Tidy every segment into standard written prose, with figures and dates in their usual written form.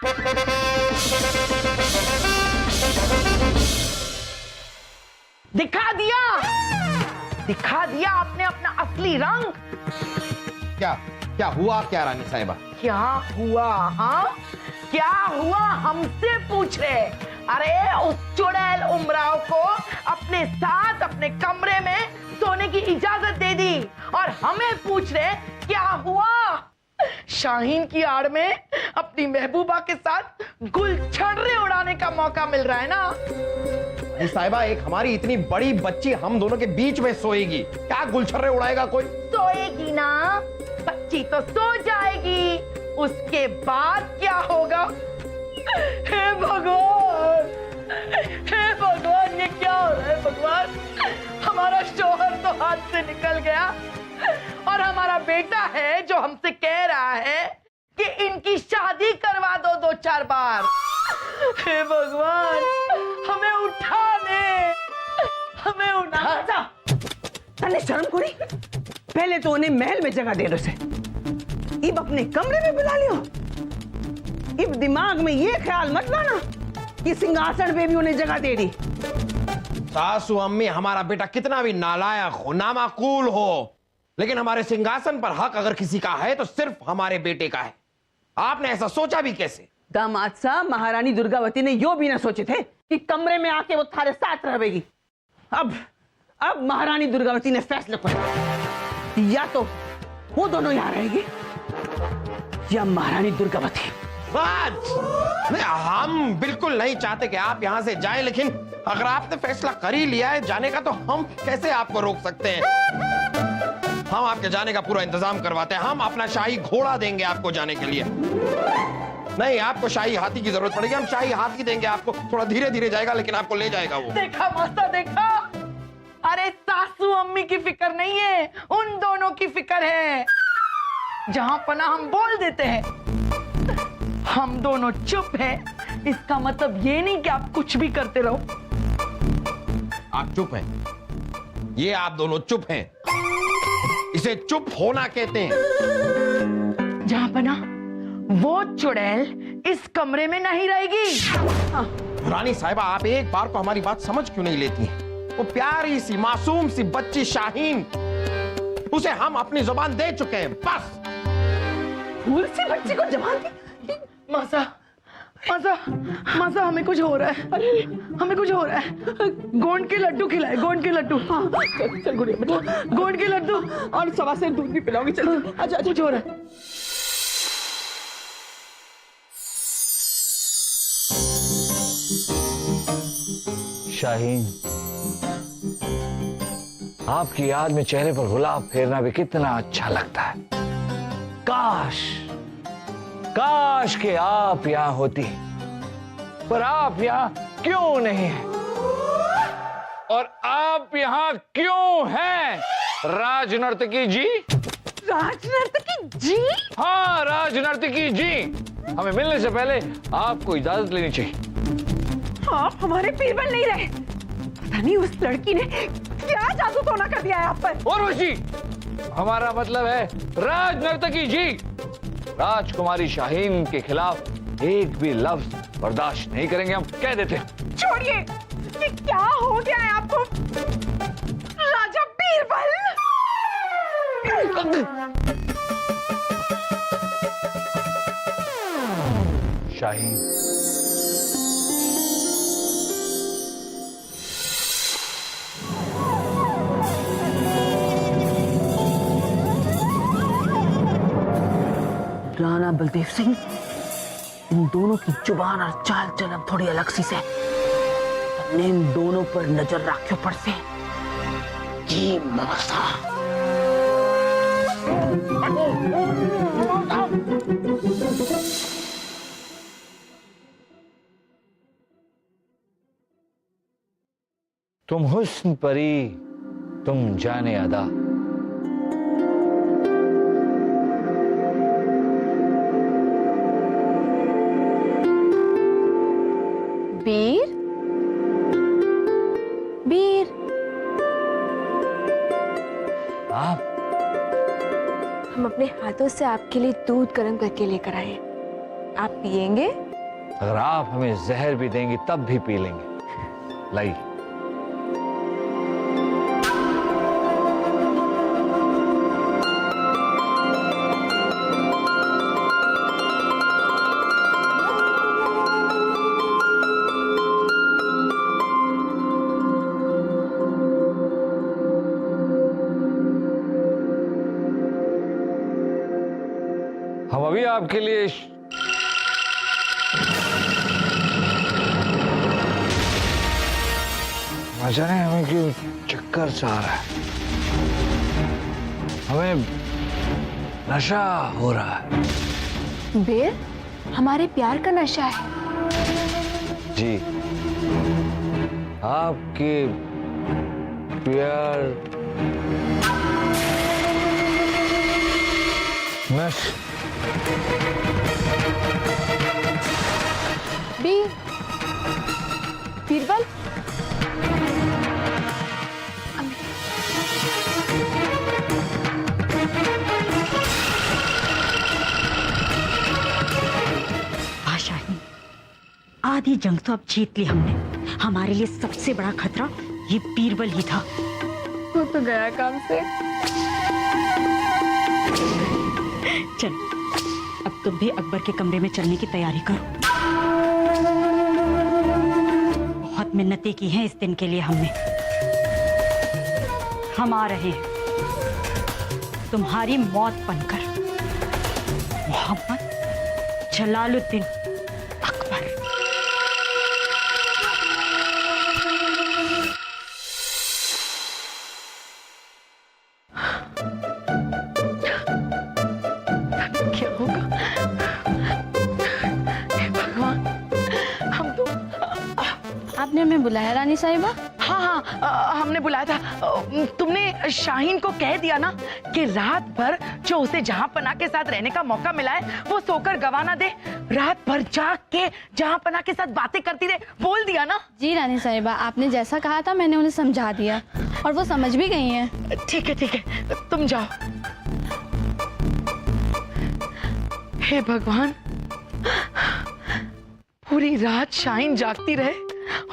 दिखा दिया आपने अपना असली रंग। क्या क्या हुआ क्या रानी साहिबा? क्या हुआ? हाँ क्या हुआ हमसे पूछ रहे? अरे उस चुड़ैल उमराव को अपने साथ अपने कमरे में सोने की इजाजत दे दी और हमें पूछ रहे क्या हुआ? शाहीन की आड़ में अपनी महबूबा के साथ गुलछर्रे उड़ाने का मौका मिल रहा है ना। साहिबा, एक हमारी इतनी बड़ी बच्ची हम दोनों के बीच में सोएगी, क्या गुलछर्रे उड़ाएगा कोई? सोएगी ना, बच्ची तो सो जाएगी, उसके बाद क्या होगा? हे भगवान, हे भगवान, ये क्या हो रहा है भगवान? हमारा शौहर तो हाथ से निकल गया और हमारा बेटा है जो हमसे कह रहा है कि इनकी शादी करवा दो 2-4 बार। हे भगवान, हमें उठा ले, हमें उठा। तन्ने शर्म करी, पहले तो उन्हें महल में जगह दे दो से, इब अपने कमरे में बुला लियो। इब दिमाग में ये ख्याल मत लाना कि सिंहासन पे भी उन्हें जगह दे दी। सासू अम्मी, हमारा बेटा कितना भी नालायक हो, नामाकूल हो, लेकिन हमारे सिंहासन पर हक अगर किसी का है तो सिर्फ हमारे बेटे का है। आपने ऐसा सोचा भी कैसे? दामाद साहब, महारानी दुर्गावती ने यो भी ना सोचे थे कि कमरे में आके वो थारे साथ रहेगी। अब महारानी दुर्गावती ने फैसला किया, या तो वो दोनों यहाँ रहेगी या महारानी दुर्गावती। नहीं, हम बिल्कुल नहीं चाहते कि आप यहाँ से जाएं, लेकिन अगर आपने फैसला कर ही लिया है जाने का तो हम कैसे आपको रोक सकते हैं? हम आपके जाने का पूरा इंतजाम करवाते हैं, हम अपना शाही घोड़ा देंगे आपको जाने के लिए। नहीं, आपको शाही हाथी की जरूरत पड़ेगी, हम शाही हाथी देंगे आपको, थोड़ा धीरे धीरे जाएगा लेकिन आपको ले जाएगा वो। देखा मास्टर, देखा? अरे सासू अम्मी की फिक्र नहीं है, उन दोनों की फिक्र है। जहां पना हम बोल देते हैं, हम दोनों चुप हैं, इसका मतलब ये नहीं कि आप कुछ भी करते रहो। आप चुप हैं, ये आप दोनों चुप हैं, इसे चुप होना कहते हैं। जहां पना वो चुड़ैल इस कमरे में नहीं रहेगी। रानी साहिबा, आप एक बार को हमारी बात समझ क्यों नहीं लेती हैं? वो प्यारी सी मासूम सी बच्ची शाहीन, उसे हम अपनी जुबान दे चुके हैं, बस। फूल सी बच्ची को जबान दी? मासा, मासा, मासा, हमें कुछ हो रहा है, हमें कुछ हो रहा है। गोंद के लड्डू खिलाए, गोंद के लड्डू। हाँ, चल गुड़िया, गोंद के लड्डू और सवा से दूध भी पिलाऊंगी। चल अच्छा, कुछ हो रहा है। शाहीन, आपकी याद में चेहरे पर गुलाब फेरना भी कितना अच्छा लगता है। काश कि आप यहां होती, पर आप यहां क्यों नहीं हैं? और आप यहां क्यों हैं, राजनर्तकी जी? राजनर्तकी जी? हाँ, राजनर्तकी जी, हमें मिलने से पहले आपको इजाजत लेनी चाहिए। आप हमारे बीरबल नहीं रहे, पता नहीं उस लड़की ने क्या जादू टोना कर दिया है आप पर। उर्वशी, हमारा मतलब है राजनर्तकी जी, राजकुमारी शाहीन के खिलाफ एक भी लफ्ज बर्दाश्त नहीं करेंगे, हम कह देते हैं। छोड़िए, ये क्या हो गया है आपको, राजा बीरबल? शाहीन, राणा बलदेव सिंह, इन दोनों की जुबान और चाल चलन थोड़ी अलग सी से, तुमने इन दोनों पर नजर रखियो पड़ से। जी मौसा। तुम हुस्न परी, तुम जाने अदा, बीर, बीर, आप? हम अपने हाथों से आपके लिए दूध गर्म करके लेकर आए, आप पिएंगे? अगर आप हमें जहर भी देंगी तब भी पी लेंगे। लाई। हम अभी आपके लिए जाने हमें क्यों चक्कर सा आ रहा है, हमें नशा हो रहा है। बीर, हमारे प्यार का नशा है। जी, आपके प्यार बीर, बीरबल, आधी जंग तो अब जीत ली हमने। हमारे लिए सबसे बड़ा खतरा ये बीरबल ही था। वो तो गया काम से। चल, अब तुम भी अकबर के कमरे में चलने की तैयारी करो। बहुत मिन्नतें की हैं इस दिन के लिए हमने। हम आ रहे हैं तुम्हारी मौत बनकर। मोहम्मद जलालुद्दीन अकबर। क्या होगा? हे भगवान, हम तो आपने हमें बुलाया रानी साहिबा? हाँ, हमने बुलाया था। तुमने शाहीन को कह दिया ना कि रात भर जो उसे जहां पनाह के साथ रहने का मौका मिला है वो सोकर गवा ना दे। रात भर जाग के जहां पनाह के साथ बातें करती रहे, बोल दिया ना? जी रानी साहिबा, आपने जैसा कहा था मैंने उन्हें समझा दिया और वो समझ भी गई हैं। ठीक है, तुम जाओ। हे भगवान, पूरी रात शाहीन जागती रहे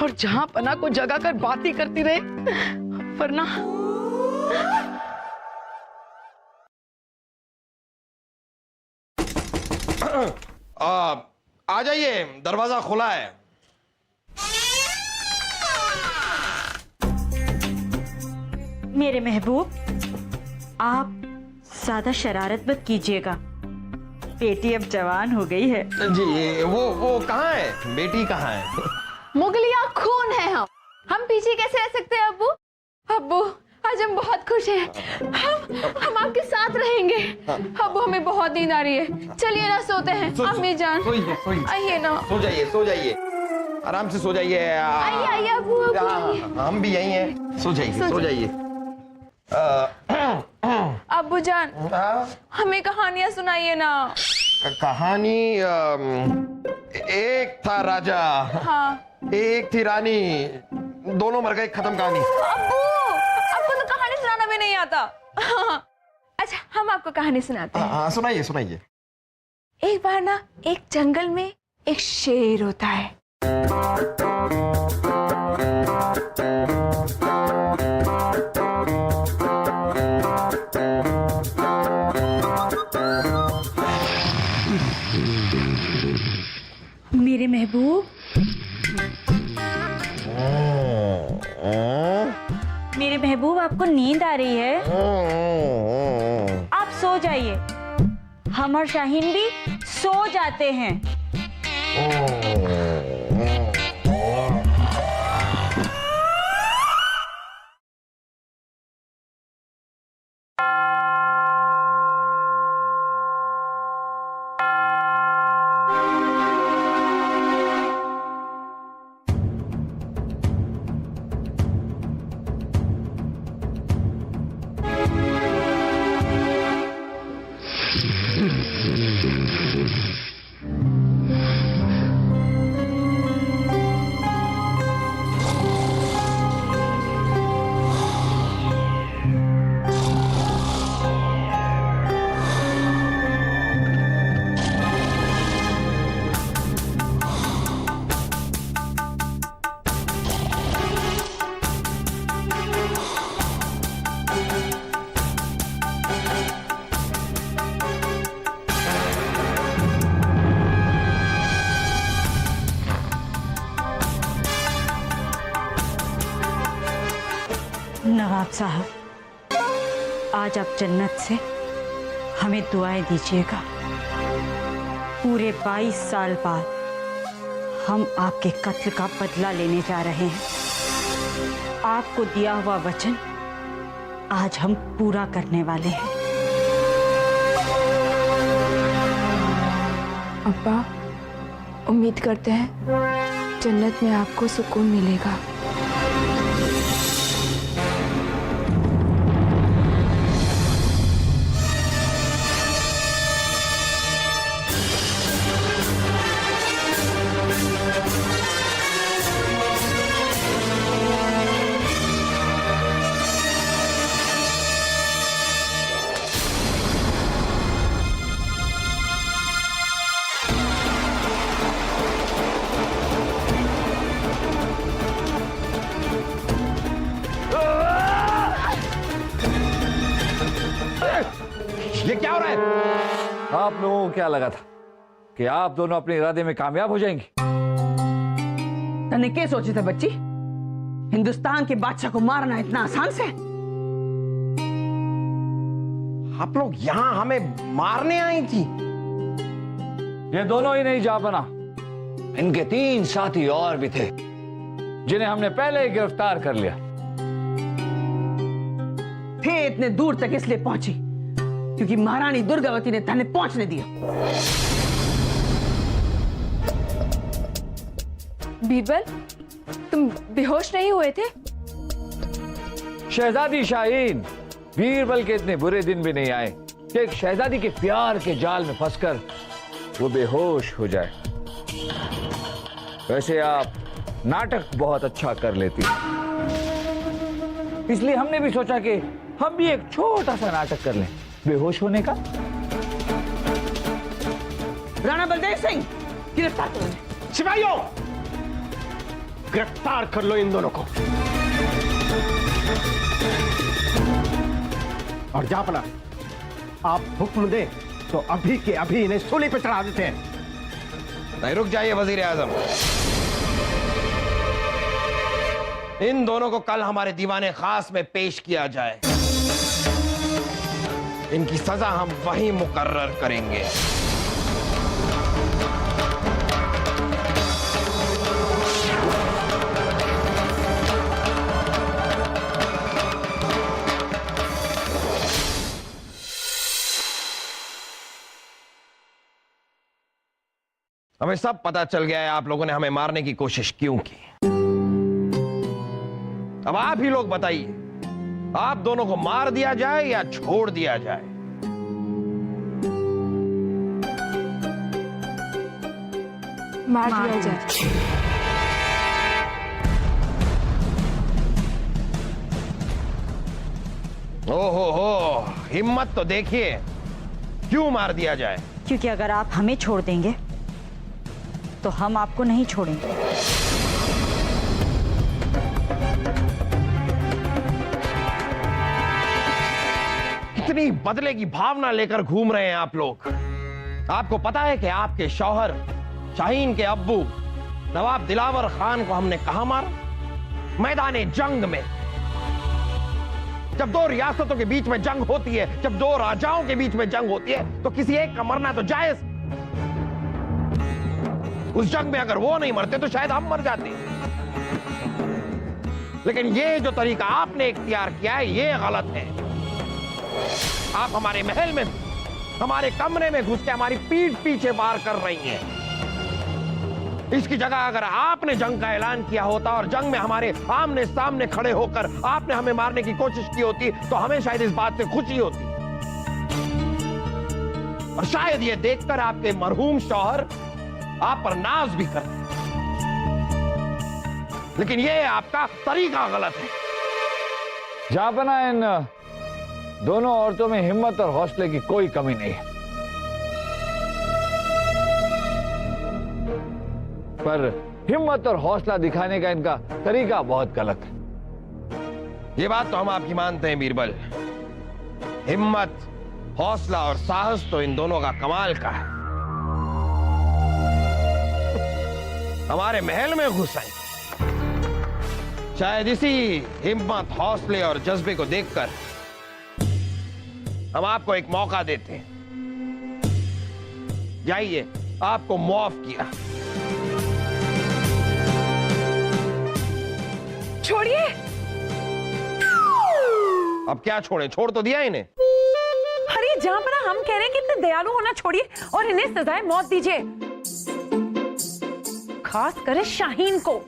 और जहां पनाह को जगा कर बातें करती रहे, वरना आ जाइए, दरवाजा खुला है। मेरे महबूब, आप ज्यादा शरारत मत कीजिएगा। बेटी अब जवान हो गई है। जी, वो कहाँ है? बेटी कहाँ है? मुगलिया खून है हम पीछे कैसे रह सकते हैं अब्बू? अब्बू, आज हम बहुत खुश हैं। हम आपके साथ रहेंगे। अब्बू, हमें बहुत नींद आ रही है। चलिए ना, सोते हैं। अम्मी जान, आइए ना। सो जाइए, आराम से सो जाइए। आइए अब्बू, हम भी यही हैं। सो जाइए। अब्बू जान, हमें कहानियां सुनाइए ना। कहानी? एक था राजा, हाँ। एक थी रानी, दोनों मर गए। खत्म कहानी। अब्बू, आपको तो कहानी सुनाना भी नहीं आता। अच्छा, हम आपको कहानी सुनाते हैं। हाँ, सुनाइए। एक बार ना एक जंगल में एक शेर होता है। मेरे महबूब, मेरे महबूब, आपको नींद आ रही है? आप सो जाइए। हम और शाहीन भी सो जाते हैं। नवाब साहब, आज आप जन्नत से हमें दुआएं दीजिएगा। पूरे 22 साल बाद हम आपके कत्ल का बदला लेने जा रहे हैं। आपको दिया हुआ वचन आज हम पूरा करने वाले हैं। अब्बा, उम्मीद करते हैं जन्नत में आपको सुकून मिलेगा। ये क्या हो रहा है? आप लोगों को क्या लगा था कि आप दोनों अपने इरादे में कामयाब हो जाएंगे? तने क्या सोचे थे बच्ची? हिंदुस्तान के बादशाह को मारना इतना आसान से? आप लोग यहाँ हमें मारने आई थी? ये दोनों ही नहीं जा बना, इनके 3 साथी और भी थे जिन्हें हमने पहले ही गिरफ्तार कर लिया। थे इतने दूर तक इसलिए पहुंची क्योंकि महारानी दुर्गावती ने तने पहुंचने दिया। बीरबल, तुम बेहोश नहीं हुए थे? शहजादी शाहीन, बीरबल के इतने बुरे दिन भी नहीं आए कि एक शहजादी के प्यार के जाल में फंसकर वो बेहोश हो जाए। वैसे आप नाटक बहुत अच्छा कर लेती, इसलिए हमने भी सोचा कि हम भी एक छोटा सा नाटक कर लें बेहोश होने का। राणा बलदेव सिंह, गिरफ्तार करो। सिपाहियों, गिरफ्तार कर लो इन दोनों को। और जापना, आप हुक्म दें तो अभी के अभी इन्हें सूली पे चढ़ा देते हैं। नहीं, रुक जाइए वजीर आजम। इन दोनों को कल हमारे दीवाने खास में पेश किया जाए। इनकी सजा हम वहीं मुकर्रर करेंगे। हमें सब पता चल गया है आप लोगों ने हमें मारने की कोशिश क्यों की। अब आप ही लोग बताइए, आप दोनों को मार दिया जाए या छोड़ दिया जाए? मार दिया जाए। ओहो हो, हिम्मत तो देखिए। क्यों मार दिया जाए? क्योंकि अगर आप हमें छोड़ देंगे तो हम आपको नहीं छोड़ेंगे। कितनी बदले की भावना लेकर घूम रहे हैं आप लोग। आपको पता है कि आपके शौहर शाहीन के अब्बू नवाब दिलावर खान को हमने कहां मारा? मैदान जंग में। जब 2 रियासतों के बीच में जंग होती है, जब 2 राजाओं के बीच में जंग होती है, तो किसी एक का मरना तो जायज। उस जंग में अगर वो नहीं मरते तो शायद हम मर जाते। लेकिन ये जो तरीका आपने इख्तियार किया है, ये गलत है। आप हमारे महल में, हमारे कमरे में घुस के हमारी पीठ पीछे वार कर रही हैं। इसकी जगह अगर आपने जंग का ऐलान किया होता और जंग में हमारे आमने सामने खड़े होकर आपने हमें मारने की कोशिश की होती, तो हमें शायद इस बात से खुशी होती। और शायद ये देखकर आपके मरहूम शौहर आप पर नाज भी करते। लेकिन ये आपका तरीका गलत है। जापना, इन दोनों औरतों में हिम्मत और हौसले की कोई कमी नहीं है, पर हिम्मत और हौसला दिखाने का इनका तरीका बहुत गलत है। ये बात तो हम आपकी मानते हैं बीरबल। हिम्मत, हौसला और साहस तो इन दोनों का कमाल का है। हमारे महल में घुस आई शायद इसी हिम्मत, हौसले और जज्बे को देखकर हम आपको एक मौका देते हैं। जाइए, आपको माफ किया। छोड़िए। अब क्या छोड़े? छोड़ तो दिया इन्हें। अरे जहां पर हम कह रहे हैं कि इतने दयालु होना छोड़िए और इन्हें सजाए मौत दीजिए, खास कर शाहीन को।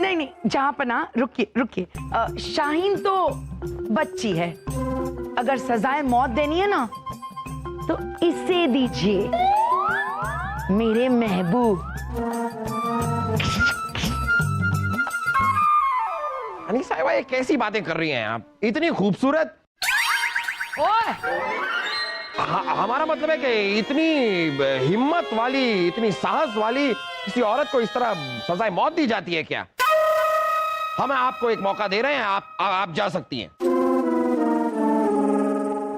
नहीं नहीं जहां पर ना, रुकिए रुकिए, शाहीन तो बच्ची है, अगर सजाए मौत देनी है ना तो इसे दीजिए, मेरे महबूब। हनी साहिबा, ये कैसी बातें कर रही हैं आप? इतनी खूबसूरत। ओए हमारा मतलब है कि इतनी हिम्मत वाली, इतनी साहस वाली किसी औरत को इस तरह सजाए मौत दी जाती है क्या? हम आपको एक मौका दे रहे हैं, आप जा सकती हैं।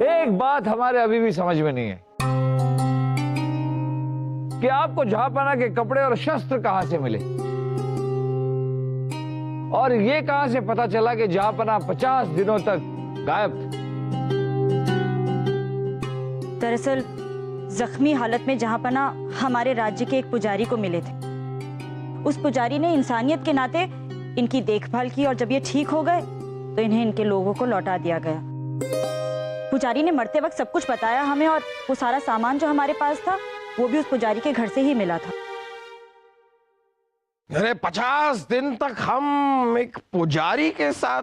एक बात हमारे अभी भी समझ में नहीं है कि आपको जहांपना के कपड़े और शस्त्र कहां से मिले, और ये कहां से पता चला कि जहांपना 50 दिनों तक गायब थे? दरअसल जख्मी हालत में जहांपना हमारे राज्य के एक पुजारी को मिले थे। उस पुजारी ने इंसानियत के नाते इनकी देखभाल की और जब ये ठीक हो गए तो इन्हें इनके लोगों को लौटा दिया गया। पुजारी ने मरते वक्त सब कुछ बताया हमें, और वो सारा सामान जो हमारे पास था वो भी उस पुजारी के घर से ही मिला था। अरे 50 दिन तक हम एक पुजारी के साथ?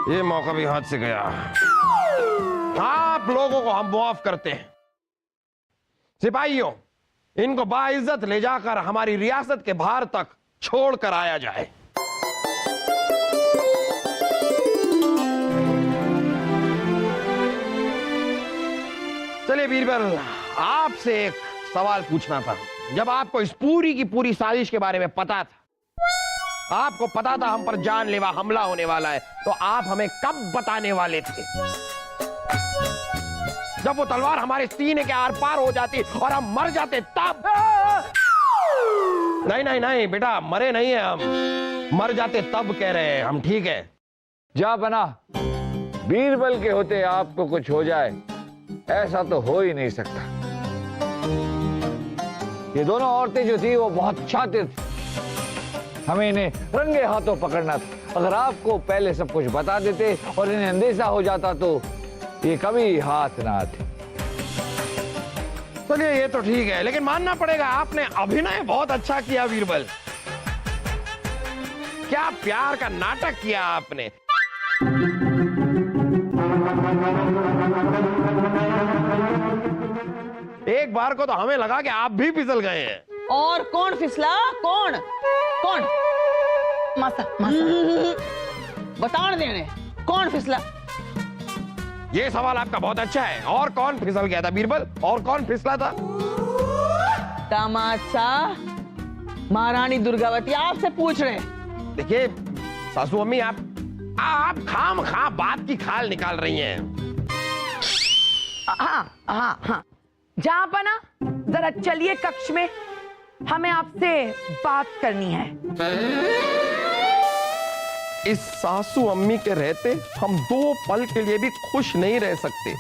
ये मौका भी हाथ से गया। आप लोगों को हम माफ करते हैं। सिपाहियों, इनको बाइज्जत ले जाकर हमारी रियासत के बाहर तक छोड़ कर आया जाए। चलिए बीरबल, आपसे एक सवाल पूछना था। जब आपको इस पूरी की पूरी साजिश के बारे में पता था, आपको पता था हम पर जानलेवा हमला होने वाला है, तो आप हमें कब बताने वाले थे? जब वो तलवार हमारे सीने के आर पार हो जाती और हम मर जाते तब? नहीं नहीं नहीं बेटा, मरे नहीं है हम, मर जाते तब कह रहे हैं हम। ठीक है, जहांपना, बीरबल के होते आपको कुछ हो जाए, ऐसा तो हो ही नहीं सकता। ये दोनों औरतें जो थी वो बहुत शातिर थी, हमें इन्हें रंगे हाथों पकड़ना था। अगर आपको पहले सब कुछ बता देते और इन्हें अंदेशा हो जाता तो ये कभी हाथ ना आते। चलिए ये तो ठीक है, लेकिन मानना पड़ेगा आपने अभिनय बहुत अच्छा किया बीरबल। क्या प्यार का नाटक किया आपने। एक बार को तो हमें लगा कि आप भी फिसल गए हैं। और कौन फिसला? कौन कौन? मासा मासा बतान देने कौन फिसला? ये सवाल आपका बहुत अच्छा है। और कौन फिसल गया था बीरबल? और कौन फिसला था? दामाद साहब, महारानी दुर्गावती आपसे पूछ रहे। देखिए सासू अम्मी, आप खाम खा बात की खाल निकाल रही हैं। हाँ हाँ हाँ, जहांपना जरा चलिए कक्ष में, हमें आपसे बात करनी है। इस सासू अम्मी के रहते हम 2 पल के लिए भी खुश नहीं रह सकते।